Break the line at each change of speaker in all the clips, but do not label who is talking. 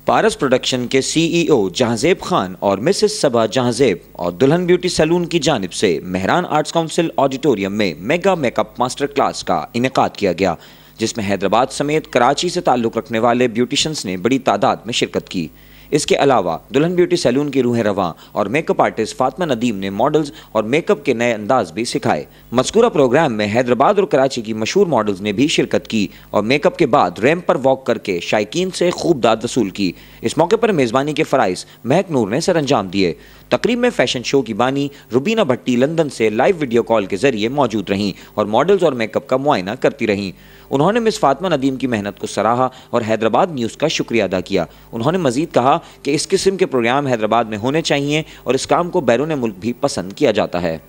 पारस production के CEO Jahanzeb Khan और Mrs सबा जहांजेब और दुल्हन ब्यूटी सैलून की जानिब से मेहरान आर्ट्स काउंसिल ऑडिटोरियम में मेगा मेकअप मास्टर क्लास का इनेकाद किया गया, जिसमें हैदराबाद समेत कराची से ताल्लुक़ रखने वाले ब्यूटिशंस ने बड़ी तादाद में शिरकत की। इसके अलावा दुल्हन ब्यूटी सैलून की रूह रवां और मेकअप आर्टिस्ट फातिमा नदीम ने मॉडल्स और मेकअप के नए अंदाज भी सिखाए। मज़कूरा प्रोग्राम में हैदराबाद और कराची की मशहूर मॉडल्स ने भी शिरकत की और मेकअप के बाद रैंप पर वॉक करके शायकीन से खूब दाद वसूल की। इस मौके पर मेज़बानी के फ़राइज़ महक नूर ने सर अंजाम दिए। तकरीब में फैशन शो की बानी रुबीना भट्टी लंदन से लाइव वीडियो कॉल के जरिए मौजूद रहीं और मॉडल्स और मेकअप का मुआयना करती रहीं। उन्होंने मिस फातिमा नदीम की मेहनत को सराहा और हैदराबाद न्यूज़ का शुक्रिया अदा किया। उन्होंने मजीद कहा कि इस किस्म के प्रोग्राम हैदराबाद में होने चाहिए और इस काम को बैरून मुल्क भी पसंद किया जाता है।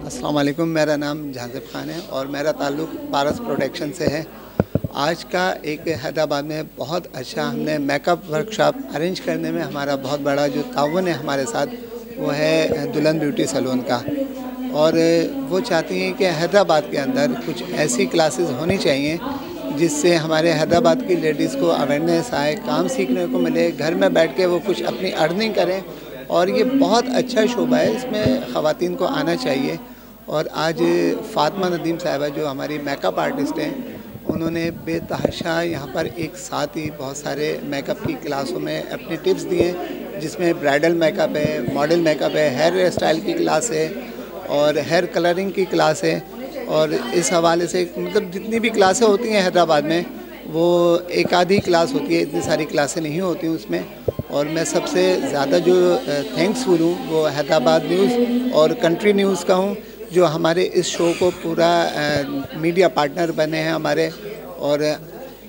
अस्सलाम वालेकुम, मेरा नाम जहांजेब खान है और मेरा ताल्लुक़ पारस प्रोडक्शन से है। आज का एक हैदराबाद में बहुत अच्छा हमने मेकअप वर्कशॉप अरेंज करने में हमारा बहुत बड़ा जो ताउन है हमारे साथ, वो है दुल्हन ब्यूटी सैलून का। और वो चाहती हैं कि हैदराबाद के अंदर कुछ ऐसी क्लासेस होनी चाहिए जिससे हमारे हैदराबाद की लेडीज़ को अवेयरनेस आए, काम सीखने को मिले, घर में बैठ के वो कुछ अपनी अर्निंग करें। और ये बहुत अच्छा शोबा है, इसमें ख़वातीन को आना चाहिए। और आज फातिमा नदीम साहिबा जो हमारी मेकअप आर्टिस्ट हैं, उन्होंने बेतहाशा यहाँ पर एक साथ ही बहुत सारे मेकअप की क्लासों में अपने टिप्स दिए, जिसमें ब्राइडल मेकअप है, मॉडल मेकअप है, हेयर स्टाइल की क्लास है और हेयर कलरिंग की क्लास है। और इस हवाले से मतलब जितनी भी क्लासें होती हैं हैदराबाद में, वो एक आधी क्लास होती है, इतनी सारी क्लासें नहीं होती उसमें। और मैं सबसे ज़्यादा जो थैंक्सफुल हूँ वो हैदराबाद न्यूज़ और कंट्री न्यूज़ का हूँ, जो हमारे इस शो को पूरा मीडिया पार्टनर बने हैं हमारे। और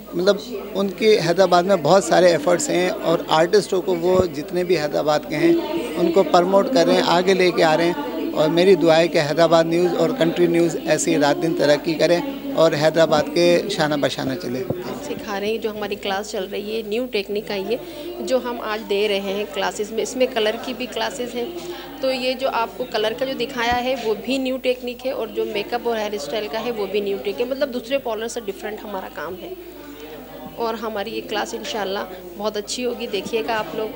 मतलब उनके हैदराबाद में बहुत सारे एफ़र्ट्स हैं और आर्टिस्टों को वो जितने भी हैदराबाद के हैं उनको प्रमोट कर रहे हैं, आगे लेके आ रहे हैं। और मेरी दुआ है कि हैदराबाद न्यूज़ और कंट्री न्यूज़ ऐसी रात दिन तरक्की करें और हैदराबाद के शाना बशाना चले।
सिखा रहे हैं, जो हमारी क्लास चल रही है न्यू टेक्निक आई है जो हम आज दे रहे हैं क्लासेस में। इसमें कलर की भी क्लासेस हैं, तो ये जो आपको कलर का जो दिखाया है वो भी न्यू टेक्निक है और जो मेकअप और हेयर स्टाइल का है वो भी न्यू टेक्निक है। मतलब दूसरे पार्लर से डिफरेंट हमारा काम है और हमारी ये क्लास इंशाल्लाह बहुत अच्छी होगी। देखिएगा आप लोग,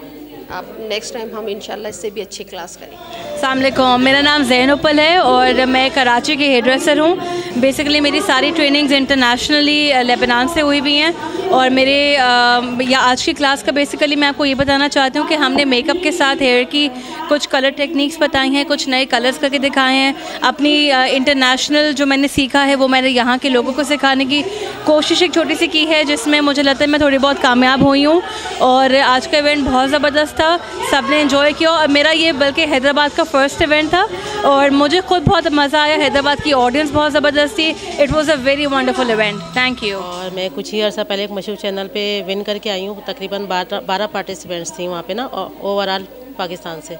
आप नेक्स्ट टाइम हम इंशाल्लाह इससे भी अच्छी क्लास करें।
अस्सलाम वालेकुम, मेरा नाम ज़ैनुपल है और मैं कराची की हेयर ड्रेसर हूँ। बेसिकली मेरी सारी ट्रेनिंग्स इंटरनेशनली लेबनान से हुई भी हैं और मेरे या आज की क्लास का बेसिकली मैं आपको ये बताना चाहती हूँ कि हमने मेकअप के साथ हेयर की कुछ कलर टेक्निक्स बताई हैं, कुछ नए कलर्स करके दिखाए हैं। अपनी इंटरनेशनल जो मैंने सीखा है वो मैंने यहाँ के लोगों को सिखाने की कोशिश एक छोटी सी की है, जिसमें मुझे लगता है मैं थोड़ी बहुत कामयाब हुई हूँ। और आज का इवेंट बहुत ज़बरदस्त था, सब ने इन्जॉय किया और मेरा ये बल्कि हैदराबाद का फर्स्ट इवेंट था और मुझे खुद बहुत मज़ा आया। हैदराबाद की ऑडियंस बहुत ज़बरदस्त थी। It was a very wonderful event. Thank you.
और मैं कुछ ही अर्सा पहले एक मशहूर चैनल पे विन करके आई हूँ। तकरीबन 12 पार्टिसिपेंट्स थी वहाँ पे ना, ओवरऑल पाकिस्तान से,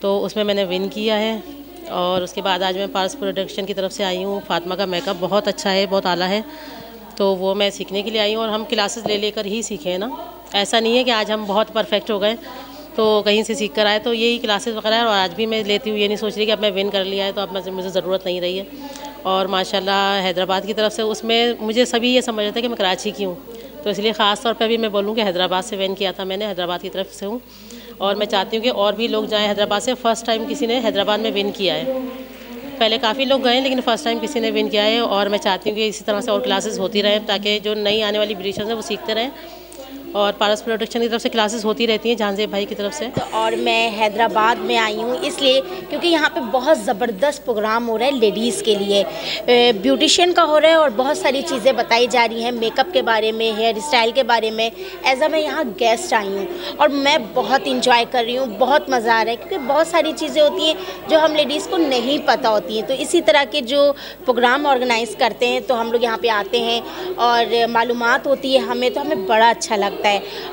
तो उसमें मैंने विन किया है। और उसके बाद आज मैं पारस प्रोडक्शन की तरफ से आई हूँ। फातिमा का मेकअप बहुत अच्छा है, बहुत आला है, तो वो मैं सीखने के लिए आई हूँ। और हम क्लासेस ले लेकर ही सीखे हैं ना, ऐसा नहीं है कि आज हम बहुत परफेक्ट हो गए तो कहीं से सीख कर आए, तो यही क्लासेस वगैरह है। और आज भी मैं लेती हूँ, ये नहीं सोच रही कि अब मैं विन कर लिया है तो अब मुझे ज़रूरत नहीं रही है। और माशाल्लाह हैदराबाद की तरफ से उसमें मुझे सभी ये समझ रहे थे कि मैं कराची की हूँ, तो इसलिए ख़ास तौर पर भी मैं बोलूँ कि हैदराबाद से विन किया था मैंने, हैदराबाद की तरफ से हूँ। और मैं चाहती हूँ कि और भी लोग जाएँ हैदराबाद से। फ़र्स्ट टाइम किसी ने हैदराबाद में विन किया है, पहले काफ़ी लोग गए लेकिन फ़र्स्ट टाइम किसी ने विन किया है। और मैं चाहती हूँ कि इसी तरह से और क्लासेस होती रहें ताकि जो नई आने वाली ब्यूटिशियंस हैं वो सीखते रहें। और पारस प्रोडक्शन की तरफ से क्लासेस होती रहती हैं, जहांजेब भाई की तरफ से।
तो और मैं हैदराबाद में आई हूँ इसलिए क्योंकि यहाँ पे बहुत ज़बरदस्त प्रोग्राम हो रहा है लेडीज़ के लिए, ब्यूटिशियन का हो रहा है और बहुत सारी चीज़ें बताई जा रही हैं मेकअप के बारे में, हेयर स्टाइल के बारे में। एज़ मैं यहाँ गेस्ट आई हूँ और मैं बहुत इंजॉय कर रही हूँ, बहुत मज़ा आ रहा है क्योंकि बहुत सारी चीज़ें होती हैं जो हम लेडीज़ को नहीं पता होती हैं। तो इसी तरह के जो प्रोग्राम ऑर्गेनाइज़ करते हैं तो हम लोग यहाँ पर आते हैं और मालूमात होती है हमें, तो हमें बड़ा अच्छा लगता है।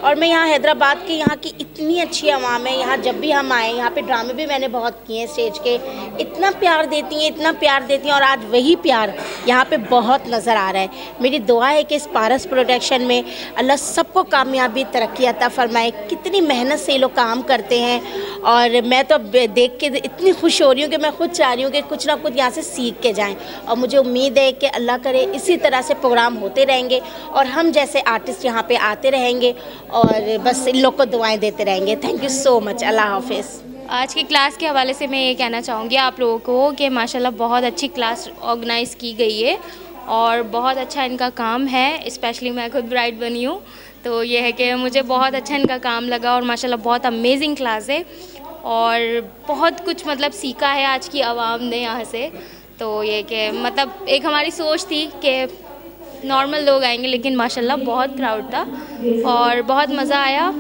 और मैं यहाँ हैदराबाद की, यहाँ की इतनी अच्छी आवाम है, यहाँ जब भी हम आए, यहाँ पे ड्रामे भी मैंने बहुत किए हैं स्टेज के, इतना प्यार देती हैं, इतना प्यार देती हैं। और आज वही प्यार यहाँ पे बहुत नज़र आ रहा है। मेरी दुआ है कि इस पारस प्रोडक्शन में अल्लाह सबको कामयाबी तरक्की अता फरमाए। कितनी मेहनत से ये लोग काम करते हैं और मैं तो देख के इतनी खुश हो रही हूँ कि मैं खुद चाह रही हूँ कि कुछ ना कुछ यहाँ से सीख के जाएँ। और मुझे उम्मीद है कि अल्लाह करे इसी तरह से प्रोग्राम होते रहेंगे और हम जैसे आर्टिस्ट यहाँ पे आते रहेंगे और बस इन लोग को दुआएं देते रहेंगे। Thank you so much. अल्लाह हाफिज़।
आज की क्लास के हवाले से मैं ये कहना चाहूँगी आप लोगों को कि माशाल्लाह बहुत अच्छी क्लास ऑर्गेनाइज़ की गई है और बहुत अच्छा इनका काम है। स्पेशली मैं खुद ब्राइड बनी हूँ, तो ये है कि मुझे बहुत अच्छा इनका काम लगा और माशाल्लाह बहुत अमेजिंग क्लास है और बहुत कुछ मतलब सीखा है आज की आवाम ने यहाँ से। तो ये कि मतलब एक हमारी सोच थी कि नॉर्मल लोग आएंगे, लेकिन माशाल्लाह बहुत क्राउड था और बहुत मज़ा आया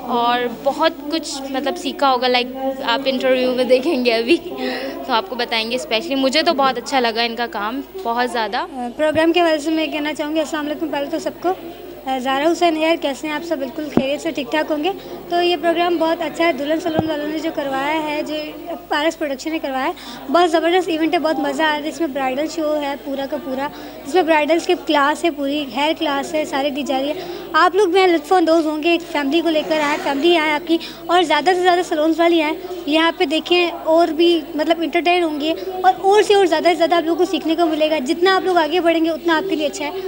और बहुत कुछ मतलब सीखा होगा। लाइक आप इंटरव्यू में देखेंगे अभी तो आपको बताएंगे। स्पेशली मुझे तो बहुत अच्छा लगा इनका काम, बहुत ज़्यादा।
प्रोग्राम के वजह से मैं कहना चाहूँगी अस्सलाम वालेकुम पहले तो सबको। ज़ारा हुसैन हेयर, कैसे हैं आप सब? बिल्कुल खैरियत से ठीक ठाक होंगे। तो ये प्रोग्राम बहुत अच्छा है, दुल्हन सैलून वालों ने जो करवाया है, जो पारस प्रोडक्शन ने करवाया है, बहुत ज़बरदस्त इवेंट है, बहुत मज़ा आ रहा है। इसमें ब्राइडल शो है पूरा का पूरा, जिसमें ब्राइडल्स की क्लास है, पूरी हेयर क्लास है, सारी दी जा रही है। आप लोग मैं लुत्फ़अंदोज़ होंगे, एक फैमिली को लेकर आए, फैमिली आए आपकी और ज़्यादा से ज़्यादा सैलून्स वाली आए यहाँ पे देखें और भी मतलब इंटरटेन होंगे और से और ज़्यादा से ज़्यादा आप लोगों को सीखने को मिलेगा। जितना आप लोग आगे बढ़ेंगे उतना आपके लिए अच्छा है।